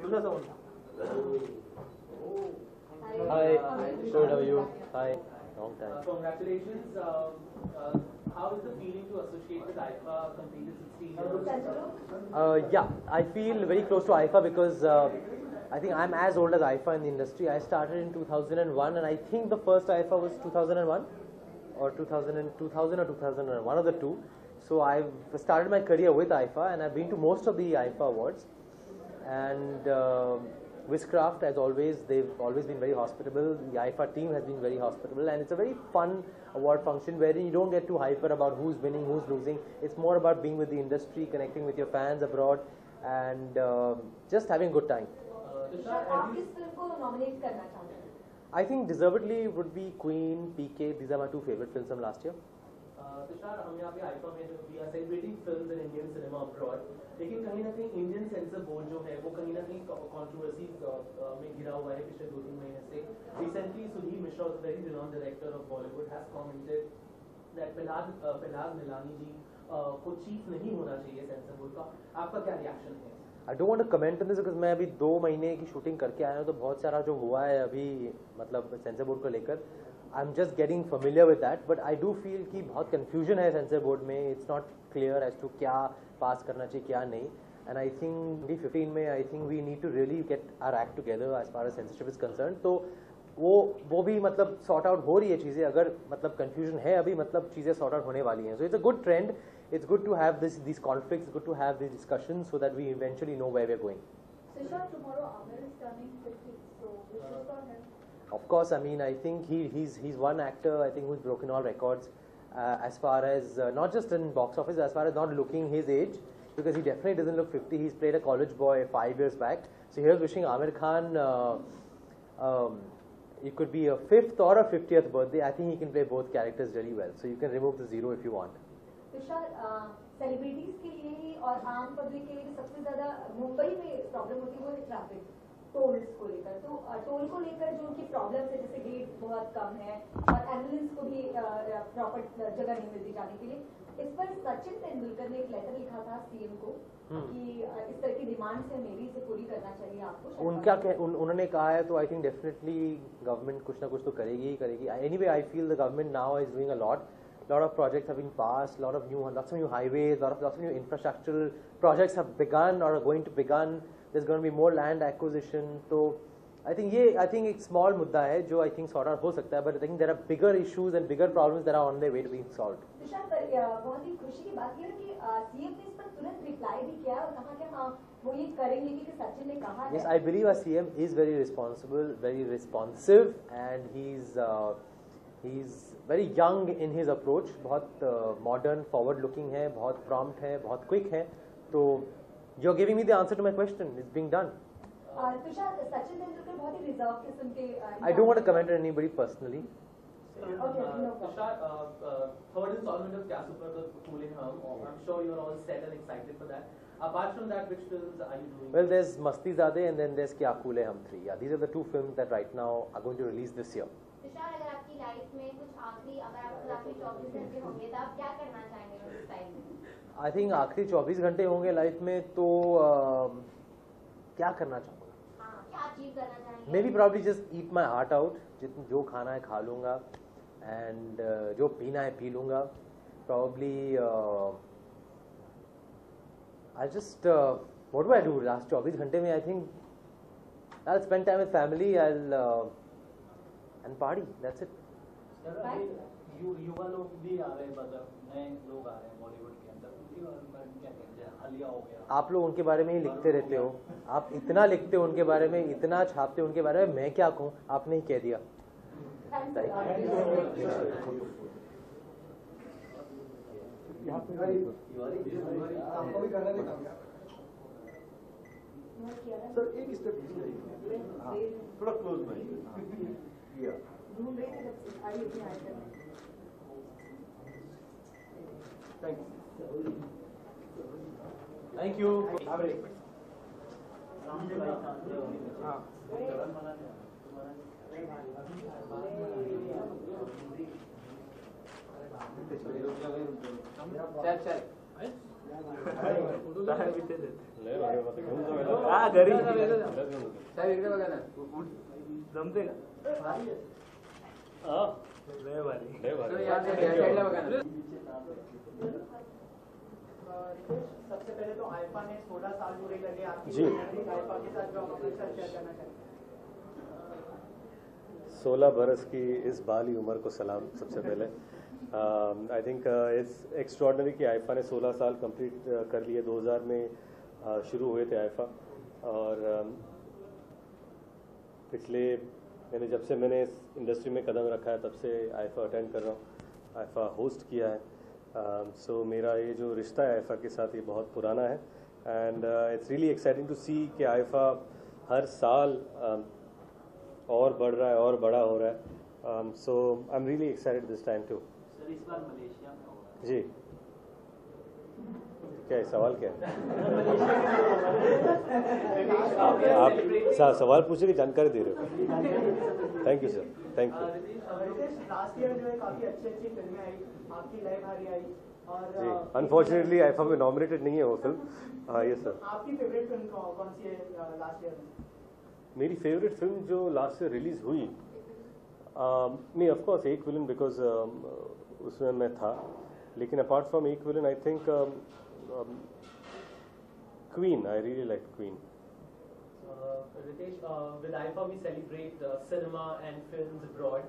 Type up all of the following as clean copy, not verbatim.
Yuna sound. Hi, good, how are you? Hi, long time. Congratulations. How is the feeling to associate with IFA, completed 16 years? Yeah, I feel very close to IFA because I think I'm as old as IFA in the industry. I started in 2001 and I think the first IFA was 2001 or 2000 or 2001, one of the two. So I've started my career with IFA and I've been to most of the IFA awards. And Wizcraft, as always, they've always been very hospitable. The IFA team has been very hospitable, and it's a very fun award function wherein you don't get too hyper about who's winning, who's losing. It's more about being with the industry, connecting with your fans abroad, and just having a good time. I think deservedly would be Queen, PK. These are my two favorite films from last year. Tushar, हम यहाँ पे IIFA में we are celebrating films in Indian cinema abroad. लेकिन कहीं ना कहीं Indian sensor board जो है वो कहीं ना कहीं कंट्रोवर्सी में घिरा हुआ है पिछले 2-3 महीने से. Recently, Sudhir Mishra, a very renowned director of Bollywood, has commented that Pilaz Milani जी को चीफ नहीं होना चाहिए सेंसर बोर्ड का. आपका क्या रिएक्शन है? I don't want to comment on this because मैं अभी 2 महीने की शूटिंग करके आया हूँ, तो बहुत सारा जो हुआ है अभी मतलब सेंसर बोर्ड को लेकर I'm just getting familiar with that, but I do feel कि बहुत confusion है सेंसर बोर्ड में. It's not clear as to क्या पास करना चाहिए क्या नहीं. And I think 2015 में I think we need to really get our act together as far as censorship is concerned. तो वो भी मतलब sort out हो रही है चीज़ें. अगर मतलब confusion है अभी मतलब चीज़ें sort out होने वाली हैं. So it's a good trend. It's good to have these conflicts. It's good to have these discussions so that we eventually know where we're going. Sisha, tomorrow Amir is turning 50, so wishes for him. Of course, I mean, I think he's one actor, I think, who's broken all records as far as, not just in box office, as far as not looking his age, because he definitely doesn't look 50. He's played a college boy 5 years back. So here's wishing Amir Khan, it could be a 5th or a 50th birthday. I think he can play both characters really well. So you can remove the 0 if you want. Tushar, celebrities के लिए ही और आम public के लिए सबसे ज़्यादा मुंबई में problem होती है वो है ट्रैफिक. टोल्स को लेकर, तो टोल को लेकर जो उनकी प्रॉब्लम्स है, जैसे गेट बहुत कम है और एम्बुलेंस को भी प्रॉपर जगह नहीं मिलती जाने के लिए. इस पर सचिन तेंदुलकर ने एक लेटर लिखा था सीएम को कि इस तरह की डिमांड्स है मेरी, से पूरी करना चाहिए आपको. उन्होंने कहा है तो आई थिंक डेफिनेटली गवर्नमेंट कुछ ना कुछ तो करेगी ही करेगी. Anyway I feel the government now is doing a lot of projects have been passed, lots of new highways, lots of new infrastructural projects have begun or are going to begin. There's going to be more land acquisition. So I think एक small मुद्दा है जो I think sort out हो सकता है, but I think there are bigger issues and bigger problems that are on their way to being solved. Tushar, पर बहुत ही खुशी की बात ये है कि सीएम ने इस पर तुरंत रिप्लाई भी किया और कहा कि हाँ वो ये करेंगे क्योंकि सचिन ने कहा है. Yes, I believe our CM is very responsible, very responsive, and he's very young in his approach. बहुत modern, forward looking है, बहुत prompt है, बहुत quick है. तो you're giving me the answer to my question. It's being done. Tushar, Sachin Tendulkar बहुत ही reserve किस्म के. I don't want to comment on anybody personally. Tushar, third installment of Kya Super Cool in Hum. I'm sure you're all set and excited for that. Apart from that, which films are you doing? Well, there's Mastizade and then there's Kya Cool Hum 3. Yeah, these are the 2 films that right now are going to release this year. Tushar, अगर आपकी life में कुछ आखिरी 24 घंटे होंगे तो आप क्या करना चाहेंगे उस टाइम में? I think आखिरी 24 घंटे होंगे लाइफ में तो क्या करना चाहूँगा? हाँ, क्या अचीव करना चाहेंगे? Maybe probably just eat my heart out. जो खाना है खा लूँगा and जो पीना है पी लूँगा. Probably I just what do I do last 24 घंटे में? I think I'll spend time with family. I'll and party. That's it. युवा लोग भी आ रहे हैं, मतलब नए लोग आ रहे हैं बॉलीवुड के अंदर. उनके बारे में क्या कहते हैं? आलिया हो गया. आप लोग उनके बारे में ही लिखते रहते हो. आप इतना लिखते हो उनके बारे में, इतना छापते हो उनके बारे में. मैं क्या कहूँ, आपने ही कह दिया. सर एक स्टेप थोड़ा क्लोज में. ढूंढ रहे थे जब से आई इतनी आइटम. Thank you. चल घरी जमते का लय भारी सबसे पहले तो आईफा ने 16 साल पूरे कर लिए आपकी जी। आईफा के साथ जो आप अपना शेयर करना चाहेंगे 16 बरस की इस बाली उम्र को सलाम सबसे पहले। आई थिंक इट्स एक्स्ट्रॉर्डनरी कि आईफा ने 16 साल कंप्लीट कर लिए। 2000 में शुरू हुए थे आईफा, और पिछले मैंने जब से मैंने इस इंडस्ट्री में कदम रखा है तब से आईफा अटेंड कर रहा हूँ, आईफा होस्ट किया है। सो मेरा ये जो रिश्ता है आईफा के साथ ये बहुत पुराना है, and it's really exciting to see कि आईफा हर साल और बढ़ रहा है और बड़ा हो रहा है। So I am really excited this time too. Sir इस बार मलेशिया में हो रहा है। जी, क्या है सवाल क्या है? आप सवाल पूछे कि जानकारी दे रहे हो? Thank you sir, thank you. Last year जो है काफी अच्छी अच्छी फिल्में आई, आपकी लय भारी आई, और जी, अनफॉर्चुनेटली आईफा में नॉमिनेटेड नहीं है वो फिल्म। हाँ, यस सर। आपकी फेवरेट फिल्म कौन सी है लास्ट ईयर में? मेरी फेवरेट फिल्म जो लास्ट ईयर रिलीज हुई, नहीं ऑफ कोर्स एक विलन, बिकॉज उसमें मैं था, लेकिन अपार्ट फ्रॉम एक villain I think queen, I really like queen. Ritesh, with IFA we celebrate cinema and films abroad,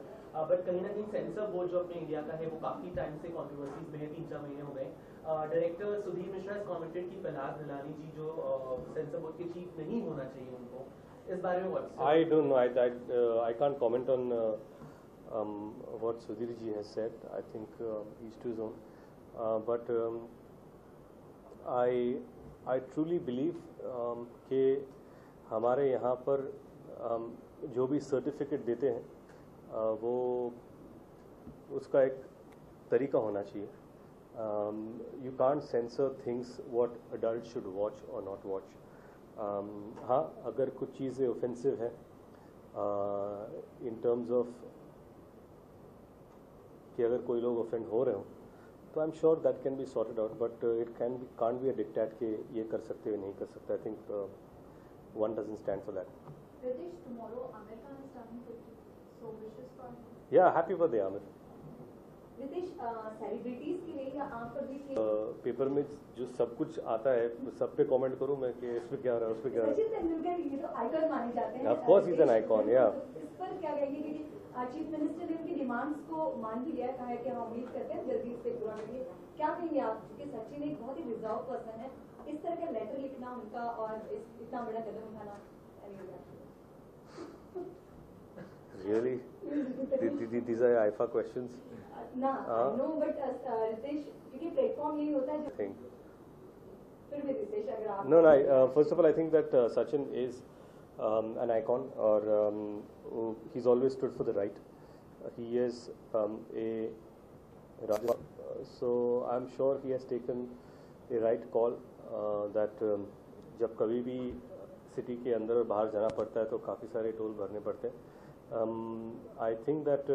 but कहीं ना कहीं सेंसर बोर्ड जो अपने इंडिया का है वो काफी टाइम से कंट्रोवर्सीज में है, 3-4 महीने हो गए। Director Sudhir Mishra has commented कि फरहाद निलानी जी जो सेंसर बोर्ड के चीफ नहीं होना चाहिए, उनको इस बारे में what's I don't know. I can't comment on what Sudhir ji has said. I think each to his own. But I truly believe कि हमारे यहाँ पर जो भी सर्टिफिकेट देते हैं वो उसका एक तरीका होना चाहिए। You can't censor things what adults should watch or not watch. हाँ, अगर कुछ चीज़ें ऑफेंसिव है इन टर्म्स ऑफ कि अगर कोई लोग ऑफेंड हो रहे हो तो I am sure that can be sorted out, but it can't be a dictate कि ये कर सकते हो नहीं कर सकते। I think one doesn't stand for that. Ritesh, tomorrow Amir Khan is turning 50, so wishes for him. या happy birthday Aamir. Ritesh, celebrities के लिए या आम पब्लिक के लिए पेपर में जो सब कुछ आता है सब पे कमेंट करूं मैं कि इस पे क्या हो रहा है उस पे क्या हो रहा सचिन तेंदुलकर ये तो आइकन माने जाते हैं। Of course he's an icon, yeah. इस पर क्या कहेंगे, क्योंकि चीफ मिनिस्टर ने उनकी डिमांड्स को मान भी लिया, कहा है कि हम उम्मीद करते हैं जल्दी इस पे पूरा करेंगे। क्या कहेंगे आप, क्योंकि सचिन एक बहुत ही रिजर्व पर्सन है, इस तरह का लेटर लिखना उनका और इतना बड़ा कदम उठाना? Really? These are IFA questions. ना नो, बट रितेश क्योंकि प्लेटफॉर्म यही होता है जो Think. फिर भी रितेश अगर आप No, first of all, I think that Sachin is an icon, or he's always stood for the right. He is a Raja, so I'm sure he has taken a right call that जब कभी भी city के अंदर और बाहर जाना पड़ता है तो काफ़ी सारे टोल भरने पड़ते हैं। I think that